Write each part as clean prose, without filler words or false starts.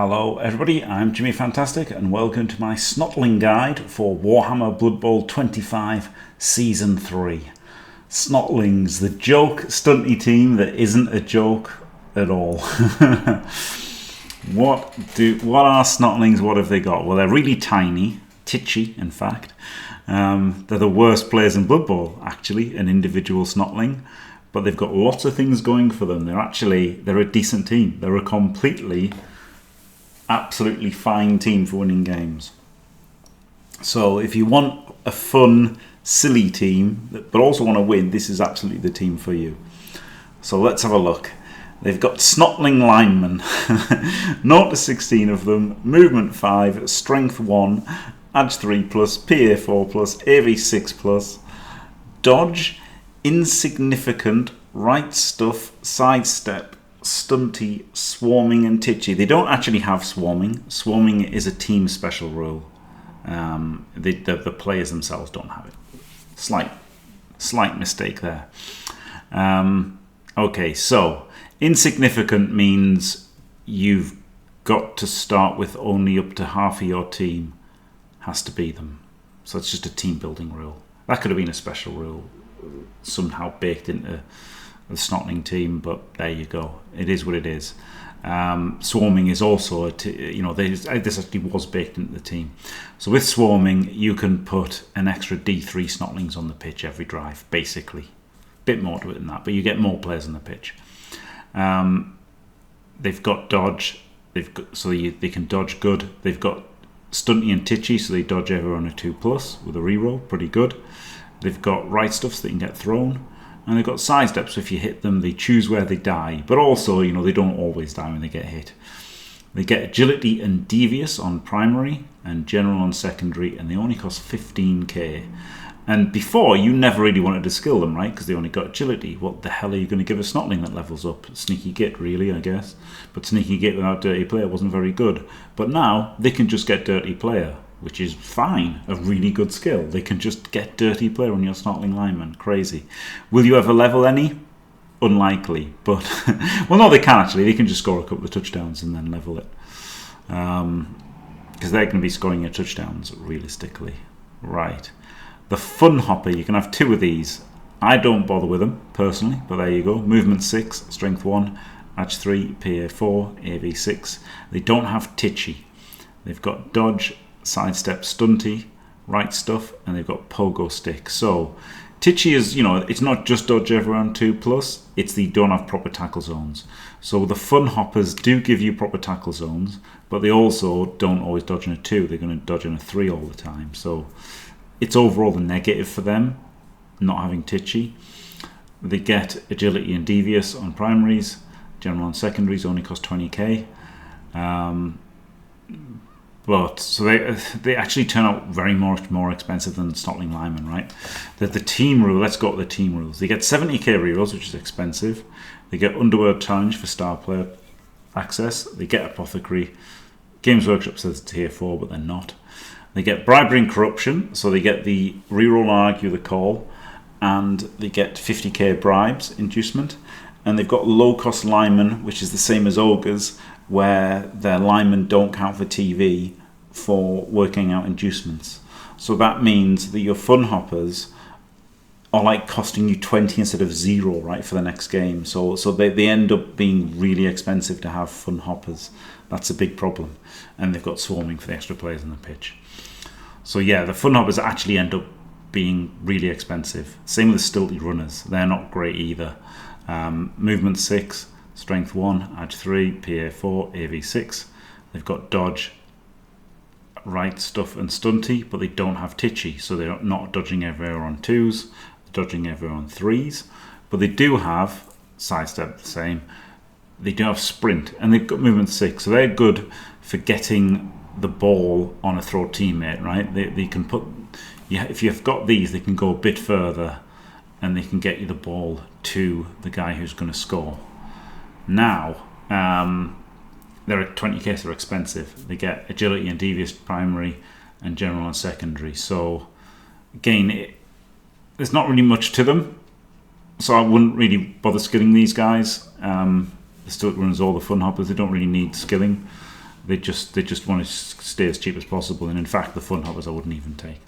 Hello everybody, I'm Jimmy Fantastic and welcome to my Snotling guide for Warhammer Bloodbowl 25 Season 3. Snotlings, the joke stunty team that isn't a joke at all. What are Snotlings, what have they got? Well, they're really tiny, titchy in fact. They're the worst players in Blood Bowl, actually, an individual Snotling. But they've got lots of things going for them. They're a decent team. They're a absolutely fine team for winning games. So if you want a fun, silly team, but also want to win, this is absolutely the team for you. So let's have a look. They've got Snotling linemen, 0 to 16 of them, movement 5, strength 1, edge 3+, PA 4+, AV 6+, dodge, insignificant, right stuff, sidestep, stunty, swarming and titchy. They don't actually have swarming. Swarming is a team special rule. The players themselves don't have it. Slight mistake there. Okay, so insignificant means you've got to start with only up to half of your team has to be them. So it's just a team building rule. That could have been a special rule somehow baked into the Snotling team, but there you go. It is what it is. Swarming is also this actually was baked into the team. So with swarming, you can put an extra D3 Snotlings on the pitch every drive, basically. Bit more to it than that, but you get more players on the pitch. They've got dodge, they can dodge good. They've got stunty and titchy, so they dodge everyone a 2+ with a reroll, pretty good. They've got right stuff so they can get thrown. And they've got sidestep, so if you hit them, they choose where they die. But also, they don't always die when they get hit. They get agility and devious on primary and general on secondary, and they only cost 15k. And before, you never really wanted to skill them, right? Because they only got agility. What the hell are you going to give a Snotling that levels up? Sneaky Git, really, I guess. But Sneaky Git without Dirty Player wasn't very good. But now, they can just get Dirty Player, which is fine, a really good skill. They can just get Dirty Player on your Snotling lineman. Crazy. Will you ever level any? Unlikely. But, well, no, they can actually. They can just score a couple of touchdowns and then level it. Because they're going to be scoring your touchdowns, realistically. Right. The Fun Hopper, you can have 2 of these. I don't bother with them, personally, but there you go. Movement 6, Strength 1, Edge 3, PA 4, AV 6. They don't have Titchy. They've got Dodge, Sidestep, Stunty, Right Stuff, and they've got Pogo Stick. So Titchy is, it's not just dodge everyone 2+, it's the don't have proper tackle zones. So the Fun Hoppers do give you proper tackle zones, but they also don't always dodge in a 2. They're going to dodge in a 3 all the time. So it's overall the negative for them, not having Titchy. They get agility and devious on primaries. General on secondaries only cost 20k. But so they actually turn out very much more expensive than Snotling linemen, right? The team rule. Let's go to the team rules. They get 70k rerolls, which is expensive. They get Underworld Challenge for star player access. They get Apothecary. Games Workshop says it's tier 4, but they're not. They get Bribery and Corruption, so they get the reroll and argue the call, and they get 50k bribes, inducement. And they've got low cost linemen, which is the same as ogres, where their linemen don't count for TV for working out inducements. So that means that your Fun Hoppers are like costing you 20 instead of 0, right, for the next game. So they end up being really expensive to have Fun Hoppers. That's a big problem. And they've got swarming for the extra players on the pitch. So yeah, the Fun Hoppers actually end up being really expensive. Same with the Stilty Runners. They're not great either. Movement 6, Strength 1, Edge 3, PA 4, AV 6. They've got Dodge, Right Stuff and Stunty, but they don't have Titchy, so they're not dodging everywhere on 2s, dodging everywhere on 3s. But they do have Sidestep, the same. They do have Sprint, and they've got Movement 6, so they're good for getting the ball on a throw teammate, right? They can put, if you've got these, they can go a bit further, and they can get you the ball to the guy who's going to score. Now, they're at 20k, so they're expensive. They get agility and devious primary and general and secondary. So, again, there's not really much to them. So I wouldn't really bother skilling these guys. The Stilty Runners, all the Fun Hoppers, they don't really need skilling. They just want to stay as cheap as possible, and in fact, the fun hoppers I wouldn't even take.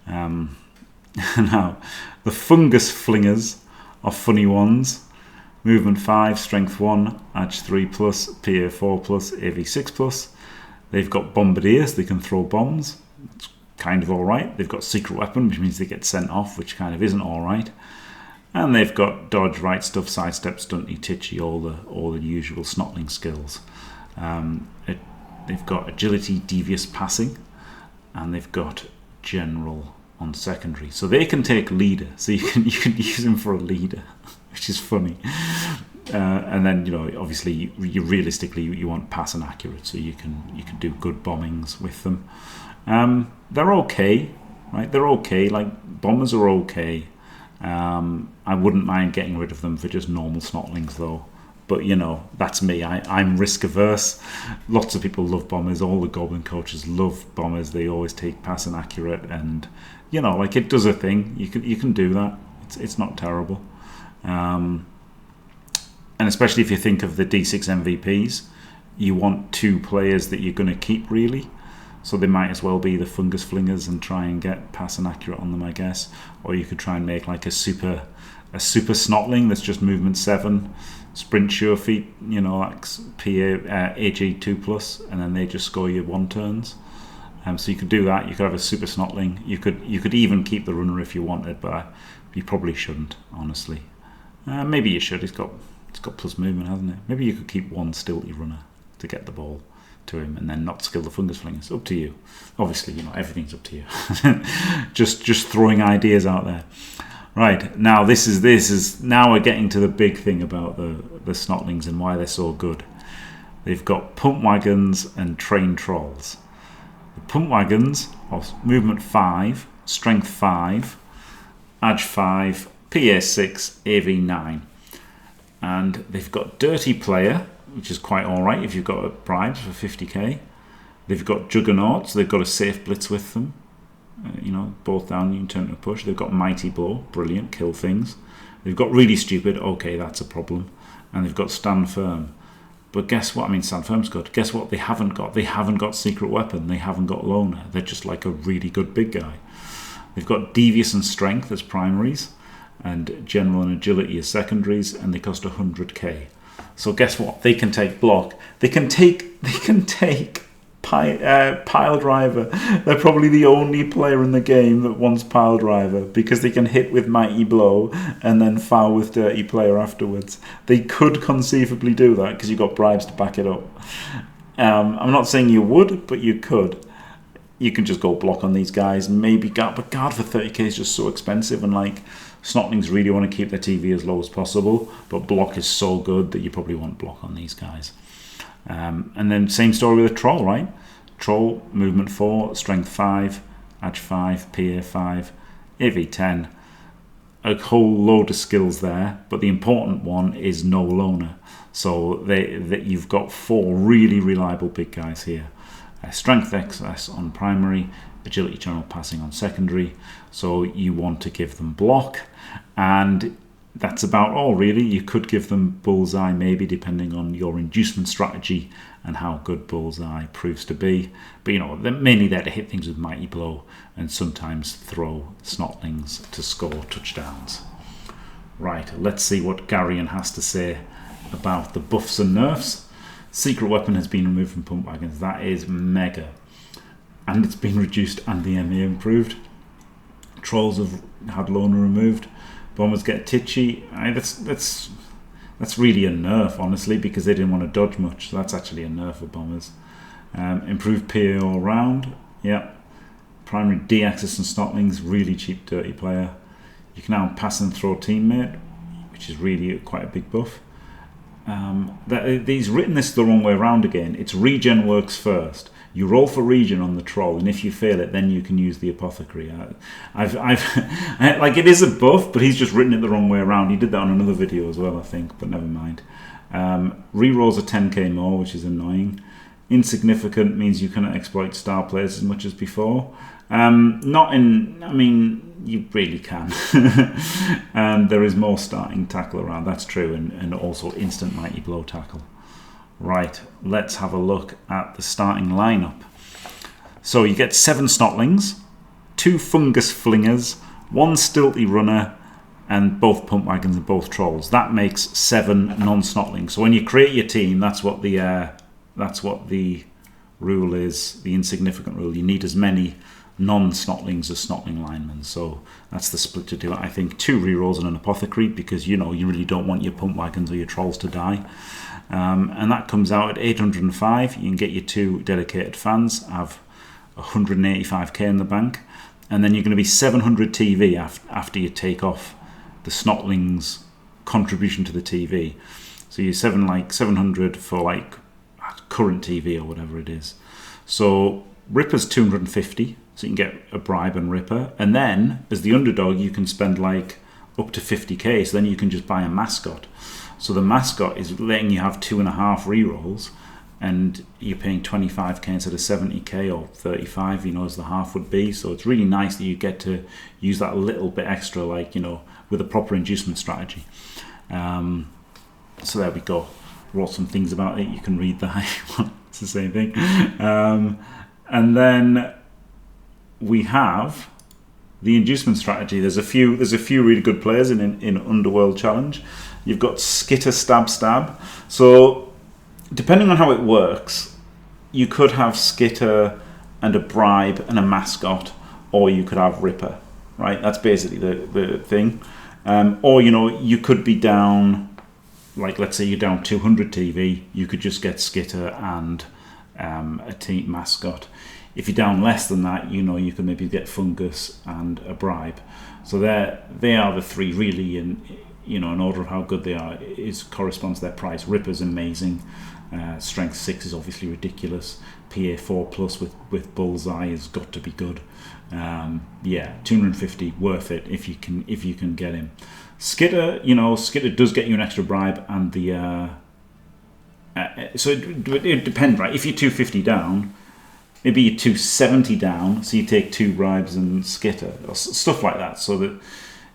Now, the Fungus flingers are funny ones. Movement 5, Strength 1, Edge 3+, PA 4+, AV 6+. They've got Bombardiers, they can throw bombs. It's kind of alright. They've got Secret Weapon, which means they get sent off, which kind of isn't alright. And they've got Dodge, Right Stuff, Sidestep, Stunty, Titchy, all the usual Snotling skills. They've got Agility, Devious Passing, and they've got General on secondary. So they can take Leader, so you can use them for a leader, which is funny. And then, obviously you realistically you want pass and accurate, so you can do good bombings with them. They're okay, right? They're okay. Like, bombers are okay. I wouldn't mind getting rid of them for just normal Snotlings though. But that's me. I'm risk averse. Lots of people love bombers. All the Goblin coaches love bombers. They always take pass and accurate, and like, it does a thing. You can do that. It's not terrible. And especially if you think of the D6 MVPs, you want 2 players that you're going to keep, really. So they might as well be the Fungus flingers and try and get pass and accurate on them, I guess. Or you could try and make like a super Snotling that's just movement 7, sprint sure feet, like PA AG 2+, and then they just score you 1 turns. So you could do that. You could have a super Snotling. You could even keep the runner if you wanted, but you probably shouldn't, honestly. Maybe you should. It's got plus movement, hasn't it? Maybe you could keep 1 stilty runner to get the ball to him, and then not skill the Fungus flingers. Up to you. Obviously, everything's up to you. just throwing ideas out there. Right, now this is now we're getting to the big thing about the Snotlings and why they're so good. They've got pump wagons and trained trolls. The pump wagons are movement 5, strength 5, edge 5, PA 6, AV 9. And they've got Dirty Player, which is quite alright if you've got bribes for 50k. They've got Juggernauts, so they've got a safe blitz with them. Both down, you can turn to a push. They've got Mighty Blow, brilliant, kill things. They've got Really Stupid, okay, that's a problem. And they've got Stand Firm. But guess what? Stand Firm's good. Guess what they haven't got? They haven't got Secret Weapon. They haven't got Loner. They're just like a really good big guy. They've got Devious and Strength as primaries, and General and Agility as secondaries, and they cost 100k. So guess what? They can take block. They can take pile driver. They're probably the only player in the game that wants pile driver, because they can hit with Mighty Blow and then foul with Dirty Player afterwards. They could conceivably do that because you've got bribes to back it up. I'm not saying you would, but you could. You can just go block on these guys, maybe guard, but guard for 30k is just so expensive, and like, Snotlings really want to keep their TV as low as possible, but block is so good that you probably want block on these guys. And then same story with a troll, right? Troll, movement 4, strength 5, edge 5, PA 5, AV 10. A whole load of skills there, but the important one is no loner. So you've got 4 really reliable big guys here. Strength excess on primary, agility general passing on secondary. So you want to give them block, and that's about all really. You could give them bullseye maybe, depending on your inducement strategy and how good bullseye proves to be. But they're mainly there to hit things with Mighty Blow and sometimes throw Snotlings to score touchdowns. Right, let's see what Garion has to say about the buffs and nerfs. Secret Weapon has been removed from pump wagons. That is mega. And it's been reduced and the ME improved. Trolls have had Loner removed. Bombers get Titchy. That's really a nerf, honestly, because they didn't want to dodge much. So that's actually a nerf for Bombers. Improved PA all round. Yeah. Primary D-axis and Snotlings, really cheap Dirty Player. You can now pass and throw teammate, which is really quite a big buff. He's written this the wrong way around again. It's regen works first. You roll for regen on the troll, and if you fail it, then you can use the apothecary. Like, it is a buff, but he's just written it the wrong way around. He did that on another video as well, I think, but never mind. Rerolls are 10k more, which is annoying. Insignificant means you cannot exploit star players as much as before. You really can. And there is more starting tackle around, that's true, and also instant Mighty Blow tackle. Right, let's have a look at the starting lineup. So you get 7 Snotlings, 2 Fungus flingers, 1 stilty runner, and both pump wagons and both trolls. That makes 7 non-Snotlings. So when you create your team, that's what the rule is, the insignificant rule. You need as many non-Snotlings as Snotling linemen. So that's the split to do it. I think 2 rerolls and an apothecary, because you really don't want your pump wagons or your trolls to die. And that comes out at 805. You can get your 2 dedicated fans, have 185k in the bank, and then you're going to be 700 TV after you take off the Snotlings contribution to the TV. So you're 700 for like current TV or whatever it is. So Ripper's 250, so you can get a bribe and Ripper, and then as the underdog you can spend like up to 50k, so then you can just buy a mascot. So the mascot is letting you have 2.5 rerolls, and you're paying 25k instead of 70k or 35, as the half would be. So it's really nice that you get to use that little bit extra, like, with a proper inducement strategy. So there we go. Wrote some things about it. You can read that. It's the same thing. And then we have the inducement strategy. There's a few really good players in Underworld Challenge. You've got Skitter, Stab. So depending on how it works, you could have Skitter and a bribe and a mascot, or you could have Ripper, right? That's basically the thing. Or, you could be down, like, let's say you're down 200 TV, you could just get Skitter and a team mascot. If you're down less than that, you could maybe get Fungus and a bribe. So they are the 3 really, in order of how good they are, corresponds to their price. Ripper's amazing. Strength 6 is obviously ridiculous. PA 4 plus with bullseye has got to be good. 250 worth it if you can get him. Skitter, Skitter does get you an extra bribe, and the so it depends, right? If you're 250 down, maybe you're 270 down, so you take 2 bribes and Skitter or stuff like that. So that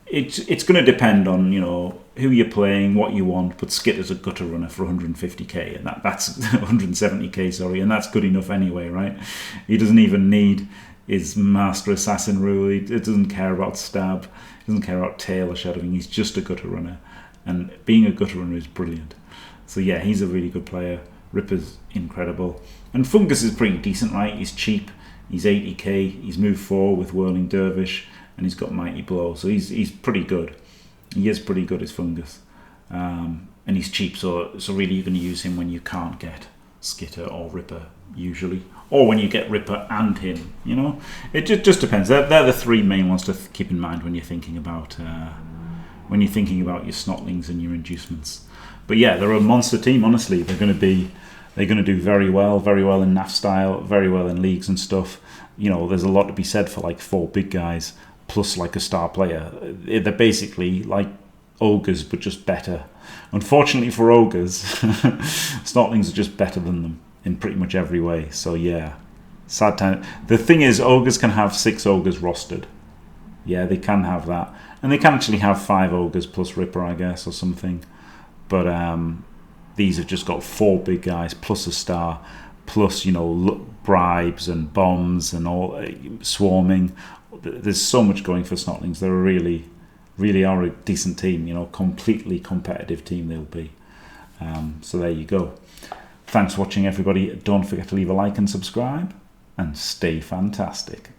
it's going to depend on who you're playing, what you want. But Skitter's a gutter runner for 150k, and that's 170k, sorry, and that's good enough anyway, right? He doesn't even need his Master Assassin rule. It doesn't care about stab, he doesn't care about tail or shadowing. He's just a gutter runner, and being a gutter runner is brilliant. So yeah, he's a really good player. Ripper's incredible, and Fungus is pretty decent, right? He's cheap. He's 80k. He's moved 4 with Whirling Dervish, and he's got Mighty Blow, so he's pretty good. He is pretty good as Fungus, and he's cheap. So really, you're going to use him when you can't get Skitter or Ripper usually, or when you get Ripper and him. It just depends. They're the 3 main ones to keep in mind when you're thinking about your Snotlings and your inducements. But yeah, they're a monster team. Honestly, they're going to do very well in NAF style, very well in leagues and stuff. There's a lot to be said for like 4 big guys plus like a star player. They're basically like ogres, but just better. Unfortunately for ogres, Snotlings are just better than them in pretty much every way. So yeah, sad time. The thing is, ogres can have 6 ogres rostered. Yeah, they can have that, and they can actually have 5 ogres plus Ripper, I guess, or something. But these have just got 4 big guys plus a star, plus bribes and bombs and all swarming. There's so much going for Snotlings. They're really are a decent team. Completely competitive team they'll be. So there you go. Thanks for watching, everybody. Don't forget to leave a like and subscribe, and stay fantastic.